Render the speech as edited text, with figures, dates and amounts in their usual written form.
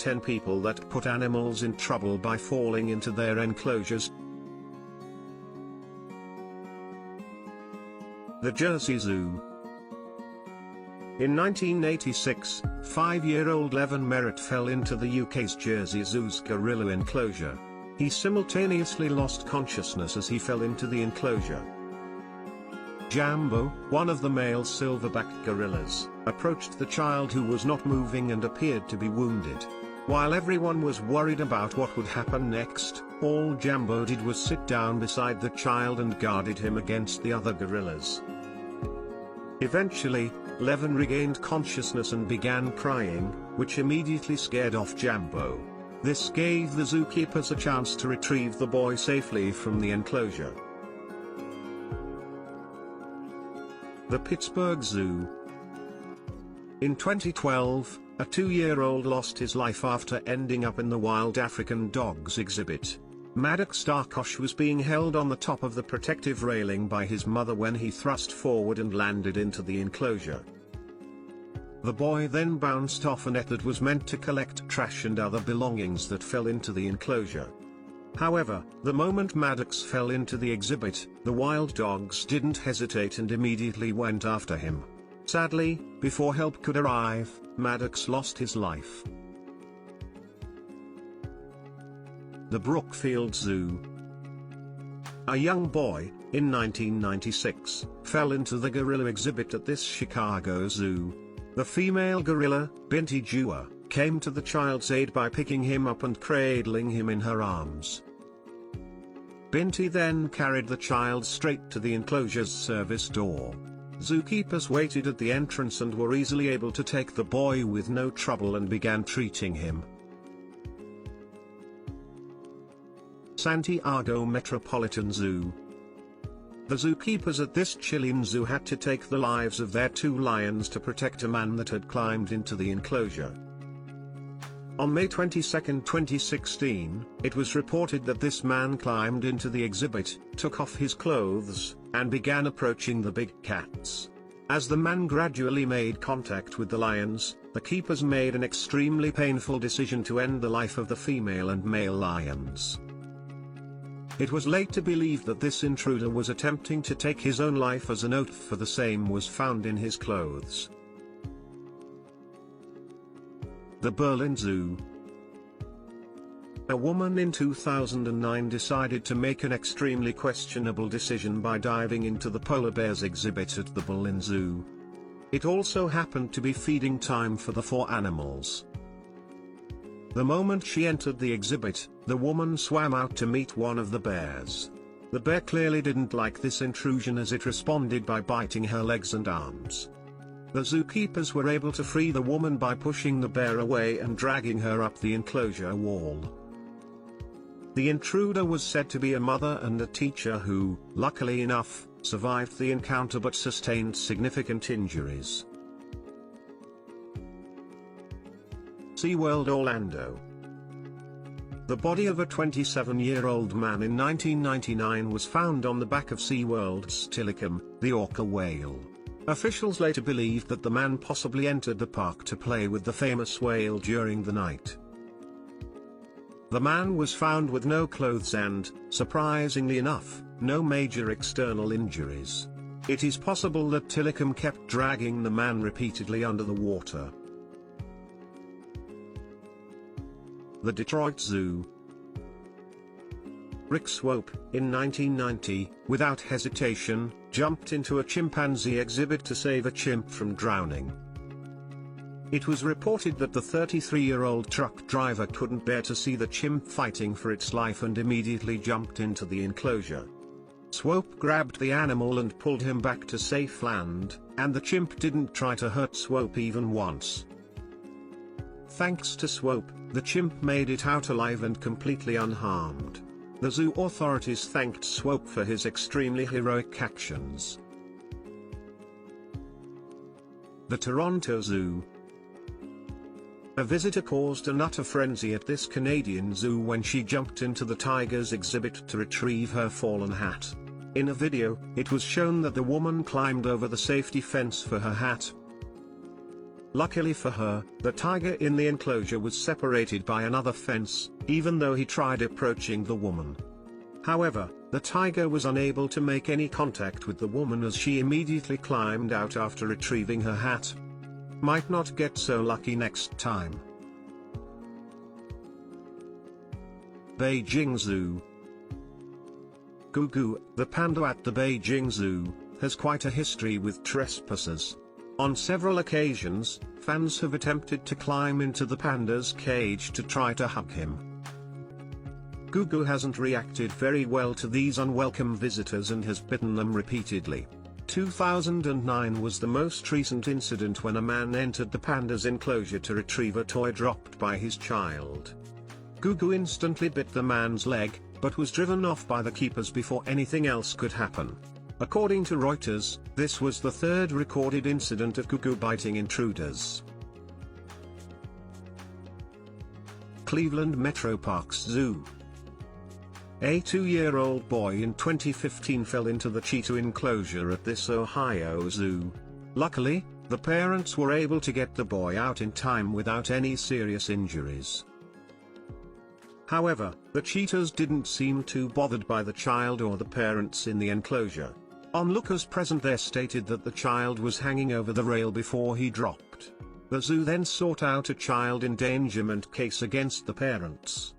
10 people that put animals in trouble by falling into their enclosures. The Jersey Zoo. In 1986, 5-year-old Levin Merritt fell into the UK's Jersey Zoo's gorilla enclosure. He simultaneously lost consciousness as he fell into the enclosure. Jambo, one of the male silverback gorillas, approached the child who was not moving and appeared to be wounded. While everyone was worried about what would happen next, all Jambo did was sit down beside the child and guarded him against the other gorillas. Eventually, Levin regained consciousness and began crying, which immediately scared off Jambo. This gave the zookeepers a chance to retrieve the boy safely from the enclosure. The Pittsburgh Zoo. In 2012, a 2-year-old lost his life after ending up in the Wild African Dogs exhibit. Maddox Darkosh was being held on the top of the protective railing by his mother when he thrust forward and landed into the enclosure. The boy then bounced off a net that was meant to collect trash and other belongings that fell into the enclosure. However, the moment Maddox fell into the exhibit, the wild dogs didn't hesitate and immediately went after him. Sadly, before help could arrive, Maddox lost his life. The Brookfield Zoo. A young boy, in 1996, fell into the gorilla exhibit at this Chicago zoo. The female gorilla, Binti Jua, came to the child's aid by picking him up and cradling him in her arms. Binti then carried the child straight to the enclosure's service door. Zookeepers waited at the entrance and were easily able to take the boy with no trouble and began treating him. Santiago Metropolitan Zoo. The zookeepers at this Chilean zoo had to take the lives of their 2 lions to protect a man that had climbed into the enclosure. On May 22, 2016, it was reported that this man climbed into the exhibit, took off his clothes, and began approaching the big cats. As the man gradually made contact with the lions, the keepers made an extremely painful decision to end the life of the female and male lions. It was later believed that this intruder was attempting to take his own life, as a note for the same was found in his clothes. The Berlin Zoo. A woman in 2009 decided to make an extremely questionable decision by diving into the polar bears exhibit at the Berlin Zoo. It also happened to be feeding time for the 4 animals. The moment she entered the exhibit, the woman swam out to meet one of the bears. The bear clearly didn't like this intrusion, as it responded by biting her legs and arms. The zookeepers were able to free the woman by pushing the bear away and dragging her up the enclosure wall. The intruder was said to be a mother and a teacher who, luckily enough, survived the encounter but sustained significant injuries. SeaWorld Orlando. The body of a 27-year-old man in 1999 was found on the back of SeaWorld's Tilikum, the orca whale. Officials later believed that the man possibly entered the park to play with the famous whale during the night. The man was found with no clothes and, surprisingly enough, no major external injuries. It is possible that Tilikum kept dragging the man repeatedly under the water. The Detroit Zoo. Rick Swope, in 1990, without hesitation, jumped into a chimpanzee exhibit to save a chimp from drowning. It was reported that the 33-year-old truck driver couldn't bear to see the chimp fighting for its life and immediately jumped into the enclosure. Swope grabbed the animal and pulled him back to safe land, and the chimp didn't try to hurt Swope even once. Thanks to Swope, the chimp made it out alive and completely unharmed. The zoo authorities thanked Swope for his extremely heroic actions. The Toronto Zoo. A visitor caused an utter frenzy at this Canadian zoo when she jumped into the tigers exhibit to retrieve her fallen hat. In a video, it was shown that the woman climbed over the safety fence for her hat. Luckily for her, the tiger in the enclosure was separated by another fence, even though he tried approaching the woman. However, the tiger was unable to make any contact with the woman as she immediately climbed out after retrieving her hat. Might not get so lucky next time. Beijing Zoo. Gugu, the panda at the Beijing Zoo, has quite a history with trespassers. On several occasions, fans have attempted to climb into the panda's cage to try to hug him. Gugu hasn't reacted very well to these unwelcome visitors and has bitten them repeatedly. 2009 was the most recent incident when a man entered the panda's enclosure to retrieve a toy dropped by his child. Gugu instantly bit the man's leg, but was driven off by the keepers before anything else could happen. According to Reuters, this was the third recorded incident of Gugu biting intruders. Cleveland Metroparks Zoo. A 2-year-old boy in 2015 fell into the cheetah enclosure at this Ohio zoo. Luckily, the parents were able to get the boy out in time without any serious injuries. However, the cheetahs didn't seem too bothered by the child or the parents in the enclosure. Onlookers present there stated that the child was hanging over the rail before he dropped. The zoo then sought out a child endangerment case against the parents.